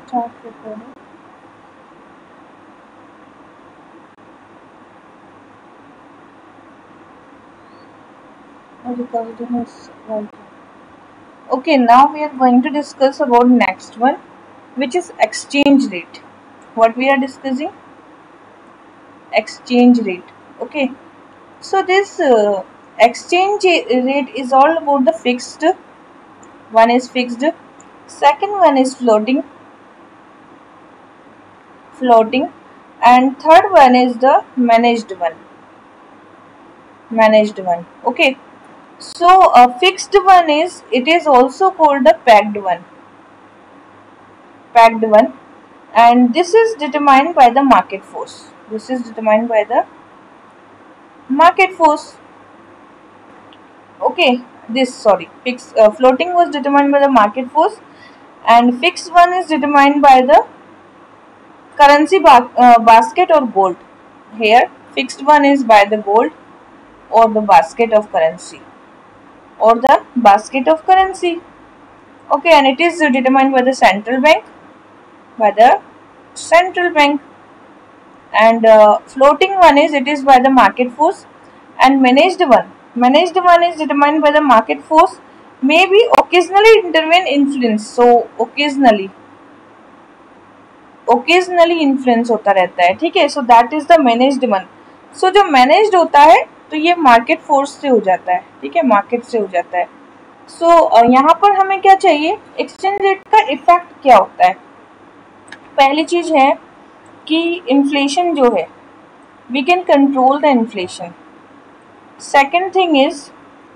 start recording. Recording is right. Okay, now we are going to discuss about next one, which is exchange rate. What we are discussing? Exchange rate. Okay, so this exchange rate is all about the fixed. One is fixed. Second one is floating, and third one is the managed one. Okay, so a fixed one it is also called a pegged one, and this is determined by the market force. Okay, floating was determined by the market force, and fixed one is determined by the currency basket or gold. Here, fixed one is by the gold or the basket of currency Okay, and it is determined by the central bank. And floating one it is by the market force, and managed one is determined by the market force, maybe occasionally intervene influence. So occasionally influence होता रहता है, ठीक है. So that is the managed one. So जो managed होता है तो ये मार्केट फोर्स से हो जाता है, ठीक है, मार्केट से हो जाता है. सो यहाँ पर हमें क्या चाहिए, एक्सचेंज रेट का इफेक्ट क्या होता है. पहली चीज है कि इन्फ्लेशन जो है, we can control the inflation. Second thing is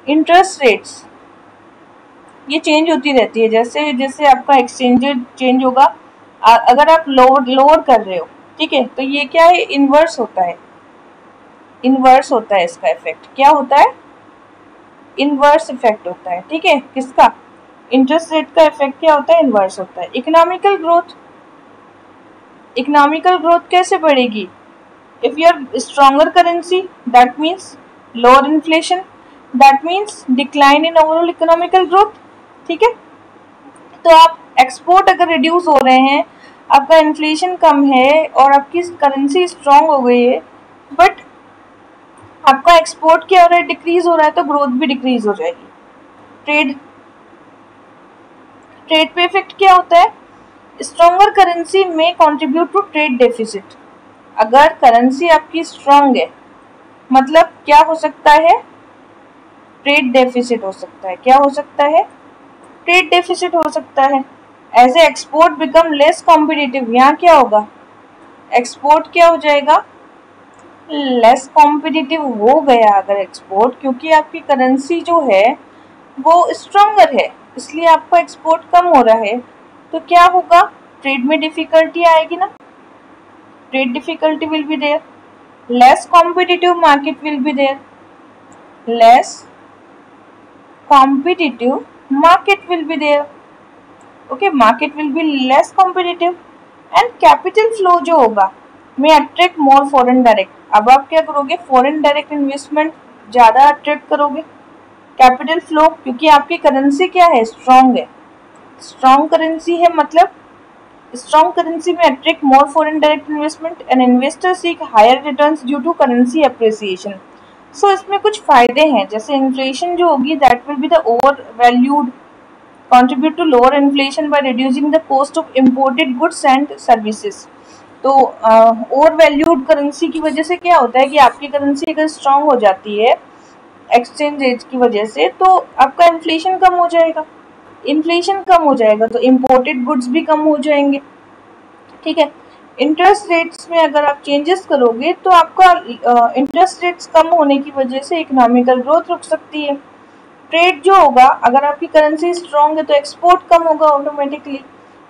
interest rates, ये चेंज होती रहती है. जैसे जैसे आपका एक्सचेंज रेट चेंज होगा, अगर आप लोअर कर रहे हो, ठीक है, तो ये क्या है, इन्वर्स होता है इसका इफेक्ट. क्या होता है, इन्वर्स इफेक्ट होता है, ठीक है. किसका, इंटरेस्ट रेट का इफेक्ट क्या होता है, इन्वर्स होता है. इकोनॉमिकल ग्रोथ कैसे बढ़ेगी, if you are stronger currency that means lower inflation, that means decline in overall economical growth, ठीक है. तो आप एक्सपोर्ट अगर रिड्यूस हो रहे हैं, आपका इन्फ्लेशन कम है और आपकी करेंसी स्ट्रांग हो गई है, बट आपका एक्सपोर्ट क्या हो रहा है, डिक्रीज हो रहा है, तो ग्रोथ भी डिक्रीज हो जाएगी. ट्रेड पे इफेक्ट क्या होता है, स्ट्रॉन्गर करेंसी में कंट्रीब्यूट टू ट्रेड डेफिसिट. अगर करेंसी आपकी स्ट्रांग है, मतलब क्या हो सकता है, ट्रेड डेफिसिट हो सकता है. क्या हो सकता है, ट्रेड डेफिसिट हो सकता है. As a export become less competitive, यहाँ क्या होगा, एक्सपोर्ट क्या हो जाएगा, लेस कॉम्पिटिटिव हो गया अगर एक्सपोर्ट, क्योंकि आपकी करेंसी जो है वो स्ट्रॉन्गर है, इसलिए आपका एक्सपोर्ट कम हो रहा है. तो क्या होगा, ट्रेड में डिफिकल्टी आएगी ना, trade difficulty will be there, less competitive market will be there, less competitive market will be there. Okay, market will be less competitive and capital flow जो होगा may attract more foreign direct. अब आप क्या करोगे, foreign direct investment ज़्यादा attract करोगे. Capital flow, क्योंकि आपकी करेंसी क्या है, स्ट्रॉन्ग है, स्ट्रॉन्ग करेंसी है, मतलब स्ट्रॉन्ग करेंसी में attract more foreign direct investment and investor seek higher returns due to currency appreciation. So इसमें कुछ फायदे हैं, जैसे इन्फ्लेशन जो होगी that will be the over valued, contribute to lower inflation by reducing the cost of imported goods and services. तो over valued currency की वजह से क्या होता है कि आपकी करेंसी अगर स्ट्रांग हो जाती है एक्सचेंज रेट की वजह से, तो आपका इन्फ्लेशन कम हो जाएगा. इन्फ्लेशन कम हो जाएगा तो इम्पोर्टेड गुड्स भी कम हो जाएंगे, ठीक है. इंटरेस्ट रेट्स में अगर आप चेंजेस करोगे तो आपका इंटरेस्ट रेट्स कम होने की वजह से इकोनॉमिकल ग्रोथ रुक सकती है. ट्रेड जो होगा, अगर आपकी करेंसी स्ट्रॉन्ग है तो एक्सपोर्ट कम होगा ऑटोमेटिकली,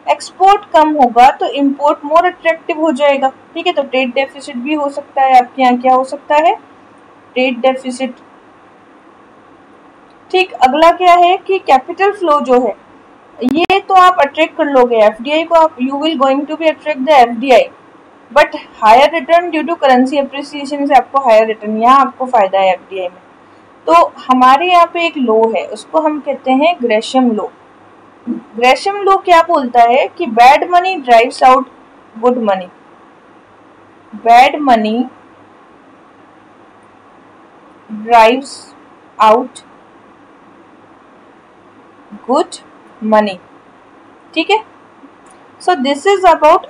एक्सपोर्ट कम होगा तो इंपोर्ट मोर अट्रैक्टिव हो जाएगा, ठीक है. तो ट्रेड डेफिसिट भी हो सकता है आपके यहाँ. क्या हो सकता है, ट्रेड डेफिसिट. ठीक, अगला क्या है कि कैपिटल फ्लो जो है, ये तो आप अट्रैक्ट कर लोगे एफडीआई को, आप you will going to be attract the FDI, but higher return due to currency appreciation से आपको हायर रिटर्न, यहाँ आपको फायदा है एफडीआई में. तो हमारे यहाँ पे एक लो है, उसको हम कहते हैं ग्रेशम लो. ग्रेशम लॉ क्या बोलता है कि bad money drives out good money, bad money drives out good money, ठीक है। So this is about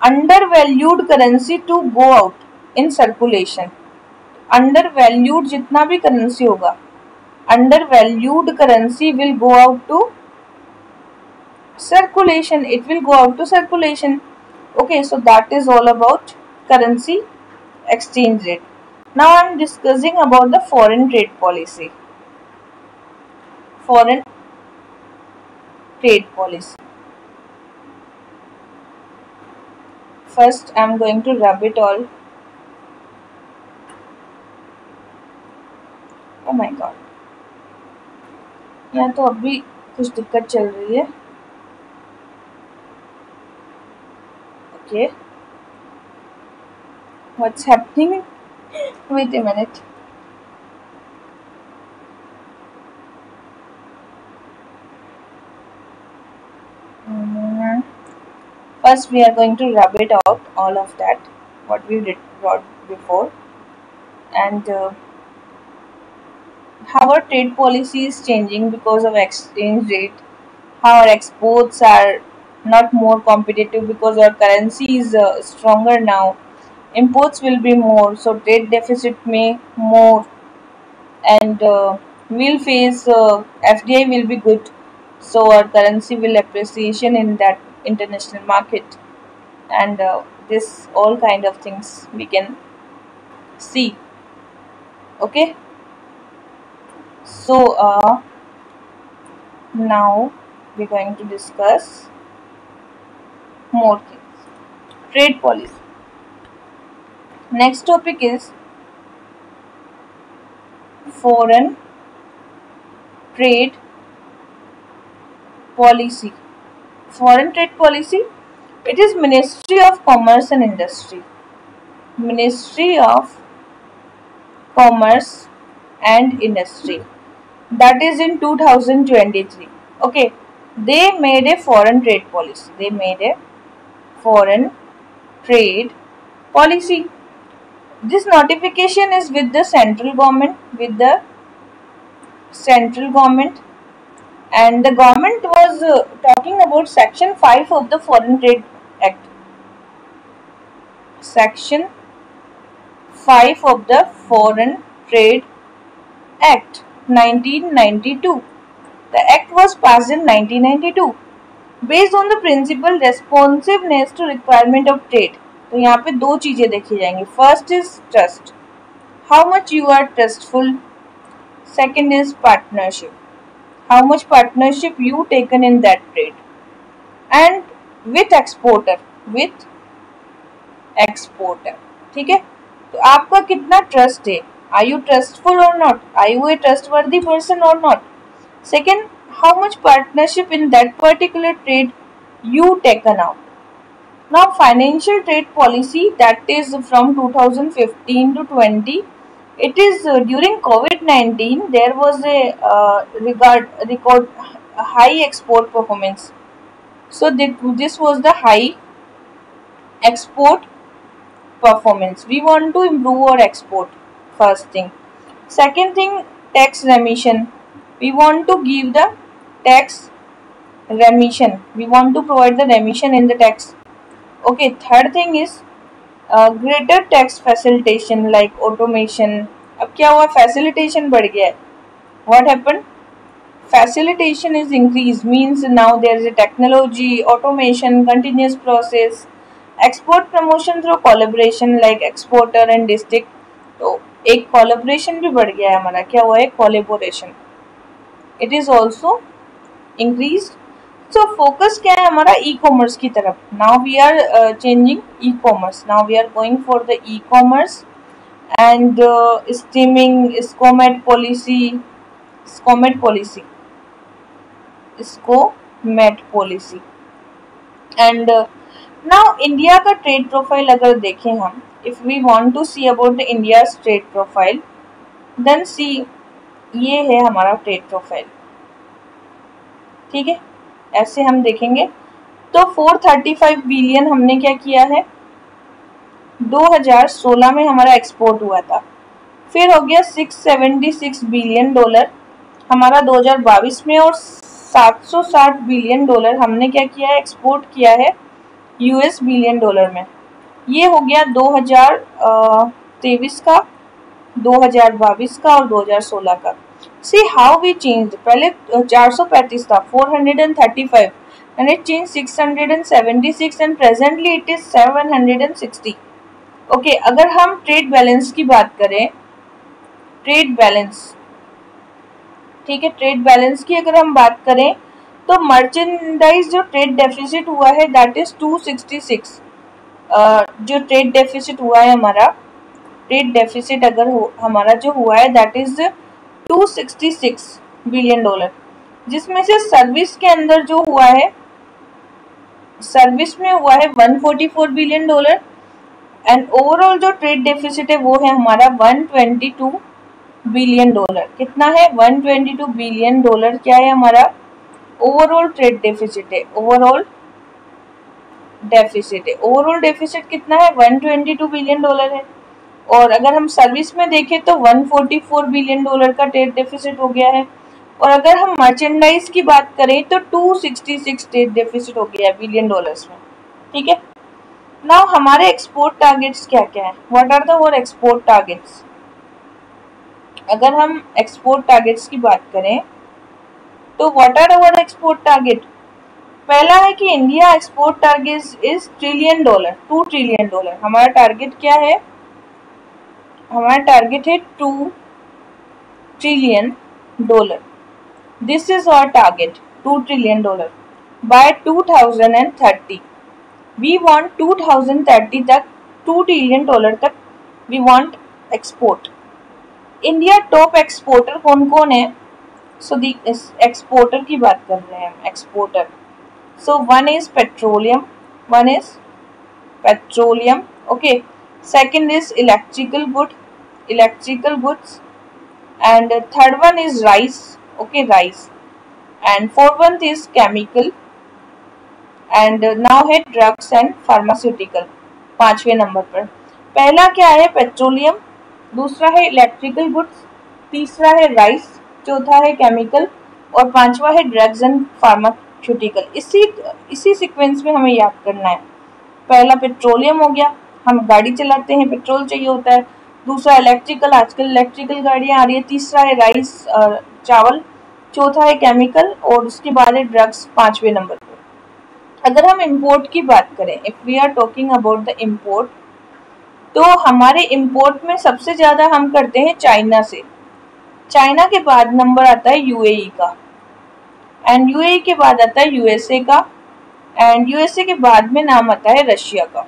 undervalued currency to go out in circulation. Undervalued जितना भी करेंसी होगा, undervalued currency will go out to circulation, it will go out to circulation. Okay, so that is all about currency exchange rate. Now I am discussing about the foreign trade policy. Foreign trade policy, first I am going to rub it all. Oh my god, यहाँ तो अभी कुछ दिक्कत चल रही है। Okay, what's happening? Wait a minute. First we are going to rub it out, all of that what we did before, and how our trade policy is changing because of exchange rate, how our exports are not more competitive because our currency is stronger now, imports will be more, so trade deficit may more, and we'll face FDI will be good, so our currency will appreciation in that international market, and this all kind of things we can see. Okay, so now we're going to discuss more things. Trade policy. Next topic is foreign trade policy. Foreign trade policy, it is Ministry of Commerce and Industry. Ministry of Commerce and Industry. That is in 2023. Okay, they made a foreign trade policy. They made a foreign trade policy. This notification is with the central government, and the government was talking about Section 5 of the Foreign Trade Act. Section 5 of the Foreign Trade Act 1992. The act was passed in 1992 based on the principle responsiveness to requirement of trade. तो यहाँ पे दो चीजें देखी जाएंगी. First is trust, how much you are trustful. Second is partnership, how much partnership you taken in that trade. And with exporter, ठीक है. तो आपका कितना ट्रस्ट है, आर यू ट्रस्टफुल और not, are you a trustworthy person और not. Second, how much partnership in that particular trade you taken out. Now financial trade policy, that is from 2015 to 20, it is during COVID-19 there was a record high export performance. So this was the high export performance. We want to improve our export, first thing. Second thing, tax remission. We want to give the tax remission. We want to provide the remission in the tax. Okay, third thing is greater tax facilitation like automation. अब क्या हुआ, facilitation बढ़ गया है. What happened? Facilitation is increased, means now there is a technology, automation, continuous process, export promotion through collaboration like exporter and district. तो एक collaboration भी बढ़ गया है हमारा. क्या हुआ है, collaboration. It is also increased. So focus क्या है हमारा, e-commerce की तरफ. Now we are changing e-commerce. Now we are going for the e-commerce and streaming, SCOMET policy. And now India का trade profile अगर देखें हम, if we want to see about the India's trade profile, then see ये है हमारा trade profile. ठीक है. ऐसे हम देखेंगे तो 435 बिलियन हमने क्या किया है 2016 में हमारा एक्सपोर्ट हुआ था। फिर हो गया 676 बिलियन डॉलर हमारा 2022 में, और 760 बिलियन डॉलर हमने क्या किया है एक्सपोर्ट किया है यूएस बिलियन डॉलर में। ये हो गया 2023 का, 2022 का और 2016 का। सी हाउ वी चेंज, पहले 435 था, 435 and it changed 676 and presently it is 760। Okay, अगर हम ट्रेड बैलेंस की बात करें, ट्रेड बैलेंस, ठीक है, ट्रेड बैलेंस की अगर हम बात करें तो मर्चेंडाइज जो ट्रेड डेफिसिट हुआ है दैट इज 266। जो ट्रेड डेफिसिट हुआ है हमारा, ट्रेड डेफिसिट अगर हमारा जो हुआ है दैट इज 266 बिलियन डॉलर, जिसमें से सर्विस के अंदर जो हुआ है, सर्विस में हुआ है 144 बिलियन डॉलर एंड ओवरऑल जो ट्रेड डेफिसिट है वो है हमारा 122 बिलियन डॉलर। कितना है 122 बिलियन डॉलर क्या है हमारा ओवरऑल ट्रेड डेफिसिट है, ओवरऑल डेफिसिट है। ओवरऑल डेफिसिट कितना है 122 बिलियन डॉलर है। और अगर हम सर्विस में देखें तो 144 बिलियन डॉलर का ट्रेड डेफिसिट हो गया है। और अगर हम मर्चेंडाइज की बात करें तो 266 ट्रेड डेफिसिट हो गया है बिलियन डॉलर्स में, ठीक है। नाउ हमारे एक्सपोर्ट टारगेट्स क्या क्या है, व्हाट आर द और एक्सपोर्ट टारगेट्स। अगर हम एक्सपोर्ट टारगेट्स की बात करें तो what are our export target. पहला है कि India export target is trillion dollar, 2 trillion dollar. हमारा टारगेट क्या है, हमारा टारगेट है 2 trillion dollar. This is our target 2 trillion dollar by 2030। We want 2030 तक 2 ट्रिलियन डॉलर तक we want export. India top exporter कौन कौन है, सो दी एक्सपोर्टर की बात कर रहे हैं हम, exporter. So one is petroleum, one is petroleum, okay. Second is electrical goods and third one is rice, okay, rice, and fourth one is chemical and now है drugs and pharmaceutical। 5वें number पर पहला क्या है petroleum, दूसरा है electrical goods, तीसरा है राइस, चौथा है केमिकल और 5वां है ड्रग्स एंड फार्मास्यूटिकल। इसी सीक्वेंस में हमें याद करना है। पहला पेट्रोलियम हो गया, हम गाड़ी चलाते हैं पेट्रोल चाहिए होता है। दूसरा इलेक्ट्रिकल, आजकल इलेक्ट्रिकल गाड़ियाँ आ रही है। तीसरा है राइस चावल, चौथा है केमिकल और उसके बाद है ड्रग्स 5वें नंबर पर। अगर हम इंपोर्ट की बात करें, if we are talking about the import, तो हमारे इंपोर्ट में सबसे ज़्यादा हम करते हैं चाइना से। चाइना के बाद नंबर आता है यूएई का एंड यूएई के बाद आता है यूएसए का एंड यूएसए के बाद में नाम आता है रशिया का।